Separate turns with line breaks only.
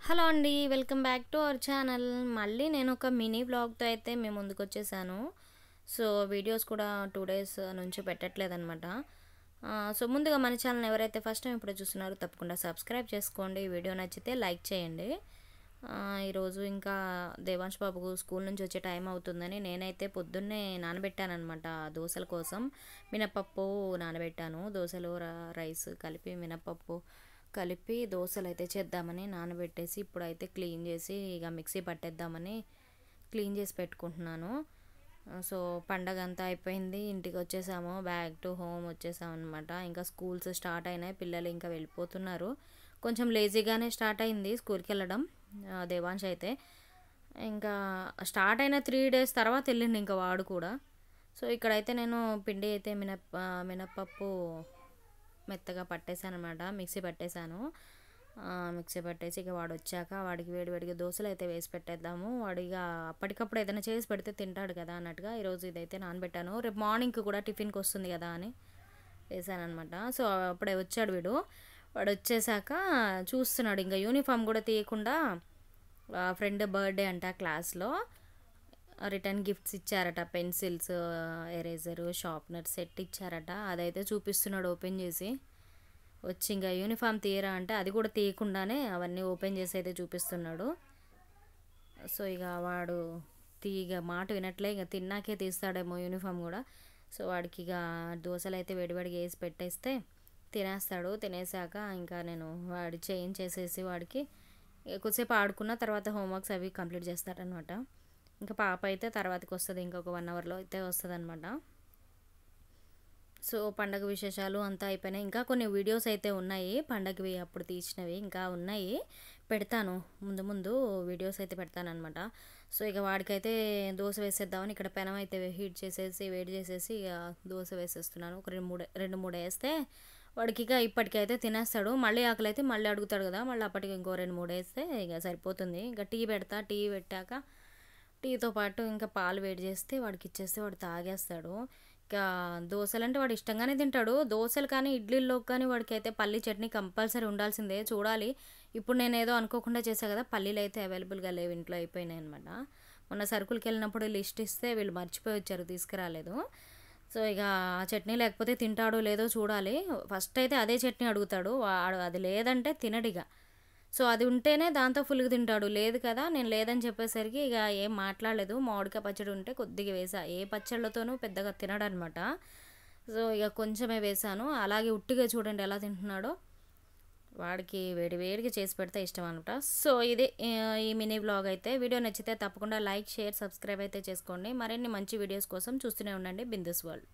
Hello అండి. Welcome back to our channel. మళ్ళీ నేను ఒక మినీ వ్లాగ్‌తో అయితే మీ ముందుకొచ్చేసాను. సో, వీడియోస్ కూడా 2 డేస్ నుంచి పెట్టట్లేదనమాట. సో, ముందుగా మన ఛానల్‌ని ఎవరైతే ఫస్ట్ టైం ఇప్పుడే చూస్తున్నారో తప్పకుండా సబ్స్క్రైబ్ చేసుకోండి. వీడియో నచ్చితే లైక్ చేయండి. ఈరోజు ఇంకా దేవాంష్ బాబుకు స్కూల్ నుంచి వచ్చే టైం అవుతుందని నేనైతే పొద్దున్నే నానబెట్టాననమాట దోసల కోసం. మినపప్పు నానబెట్టాను. దోసలు, రైస్ కలిపి మినపప్పు కలిపి దోసలైతే చేద్దామని నానబెట్టేసి ఇప్పుడైతే క్లీన్ చేసి ఇక మిక్సీ పట్టేద్దామని క్లీన్ చేసి పెట్టుకుంటున్నాను. సో, పండగ అంతా అయిపోయింది. ఇంటికి వచ్చేసాము. బ్యాక్ టు హోమ్ వచ్చేసాం అనమాట. ఇంకా స్కూల్స్ స్టార్ట్ అయినాయి. పిల్లలు ఇంకా వెళ్ళిపోతున్నారు. కొంచెం లేజీగానే స్టార్ట్ అయింది స్కూల్కి వెళ్ళడం దేవాంశ్ అయితే. ఇంకా స్టార్ట్ అయిన 3 డేస్ తర్వాత వెళ్ళిండు ఇంకా వాడు కూడా. సో, ఇక్కడైతే నేను పిండి అయితే మినప్పప్పు మెత్తగా పట్టేశానమాట. మిక్సీ పట్టేశాను. మిక్సీ పట్టేసి ఇక వాడు వచ్చాక వాడికి వేడివేడిగా దోశలు అయితే వేసి పెట్టేద్దాము. వాడిగా అప్పటికప్పుడు ఏదైనా చేసి పెడితే తింటాడు కదా అన్నట్టుగా ఈరోజు ఇదైతే నానబెట్టాను. రేపు మార్నింగ్కి కూడా టిఫిన్కి వస్తుంది కదా అని వేసానమాట. సో, అప్పుడే వచ్చాడు వీడు. వాడు వచ్చేసాక చూస్తున్నాడు ఇంకా యూనిఫామ్ కూడా తీయకుండా. ఫ్రెండ్ బర్త్డే అంట క్లాస్లో రిటర్న్ గిఫ్ట్స్ ఇచ్చారట. పెన్సిల్స్, ఎరేజరు, షార్ప్నర్ సెట్ ఇచ్చారట. అదైతే చూపిస్తున్నాడు ఓపెన్ చేసి. వచ్చి ఇంకా యూనిఫామ్ తీయరా అంటే అది కూడా తీయకుండానే అవన్నీ ఓపెన్ చేసి అయితే చూపిస్తున్నాడు. సో, ఇక వాడు ఇక మాట వినట్లే. ఇక తిన్నాకే తీస్తాడేమో యూనిఫామ్ కూడా. సో, వాడికి ఇక దోశలు అయితే వేడివేడిగా వేసి పెట్టేస్తే తినేస్తాడు. తినేసాక ఇంకా నేను వాడి చేయించేసేసి వాడికి కొద్దిసేపు ఆడుకున్న తర్వాత హోంవర్క్స్ అవి కంప్లీట్ చేస్తాడనమాట. ఇంకా పాప అయితే తర్వాతకి వస్తుంది. ఇంకొక 1 అవర్లో అయితే వస్తుంది అనమాట. సో, పండగ విశేషాలు అంతా అయిపోయినాయి. ఇంకా కొన్ని వీడియోస్ అయితే ఉన్నాయి పండగవి అప్పుడు తీసినవి ఇంకా ఉన్నాయి. పెడతాను ముందు ముందు వీడియోస్ అయితే పెడతానమాట. సో, ఇక వాడికైతే దోశ వేసేద్దామని ఇక్కడ పెనం అయితే హీట్ చేసేసి వేడి చేసేసి ఇక దోశ వేసేస్తున్నాను. ఒక 2-3 వేస్తే వాడికి ఇక ఇప్పటికైతే తినేస్తాడు. మళ్ళీ ఆకలి అయితే మళ్ళీ అడుగుతాడు కదా. మళ్ళీ అప్పటికి ఇంకో 2-3 వేస్తే ఇక సరిపోతుంది. ఇంకా టీ పెడతా. టీ పెట్టాక టీతో పాటు ఇంకా పాలు వేడి చేస్తే వాడికి ఇచ్చేస్తే వాడు తాగేస్తాడు. ఇంకా దోశలు అంటే వాడు ఇష్టంగానే తింటాడు. దోశలు కానీ ఇడ్లీల్లో కానీ వాడికైతే పల్లీ చట్నీ కంపల్సరీ ఉండాల్సిందే. చూడాలి. ఇప్పుడు నేను ఏదో అనుకోకుండా చేశాను కదా, పల్లీలు అయితే అవైలబుల్గా లేవు, ఇంట్లో అయిపోయినాయి అనమాట. మొన్న సరుకులకి వెళ్ళినప్పుడు లిస్ట్ ఇస్తే వీళ్ళు మర్చిపోయి వచ్చారు, తీసుకురాలేదు. సో, ఇక ఆ చట్నీ లేకపోతే తింటాడో లేదో చూడాలి. ఫస్ట్ అయితే అదే చట్నీ అడుగుతాడు వాడు. అది లేదంటే తినడిగా. సో, అది ఉంటేనే దాంతో ఫుల్గా తింటాడు. లేదు కదా, నేను లేదని చెప్పేసరికి ఇక ఏం మాట్లాడలేదు. మామిడికాయ పచ్చడి ఉంటే కొద్దిగా వేసా. ఏ పచ్చళ్ళతోనూ పెద్దగా తినడనమాట. సో, ఇక కొంచెమే వేసాను. అలాగే ఉట్టిగా చూడండి ఎలా తింటున్నాడో. వాడికి వేడి వేడిగా చేసి పెడితే ఇష్టం అనమాట. సో, ఇది ఈ మినీ వ్లాగ్ అయితే. వీడియో నచ్చితే తప్పకుండా లైక్, షేర్, సబ్స్క్రైబ్ అయితే చేసుకోండి. మరిన్ని మంచి వీడియోస్ కోసం చూస్తూనే ఉండండి బిందుస్ వరల్డ్.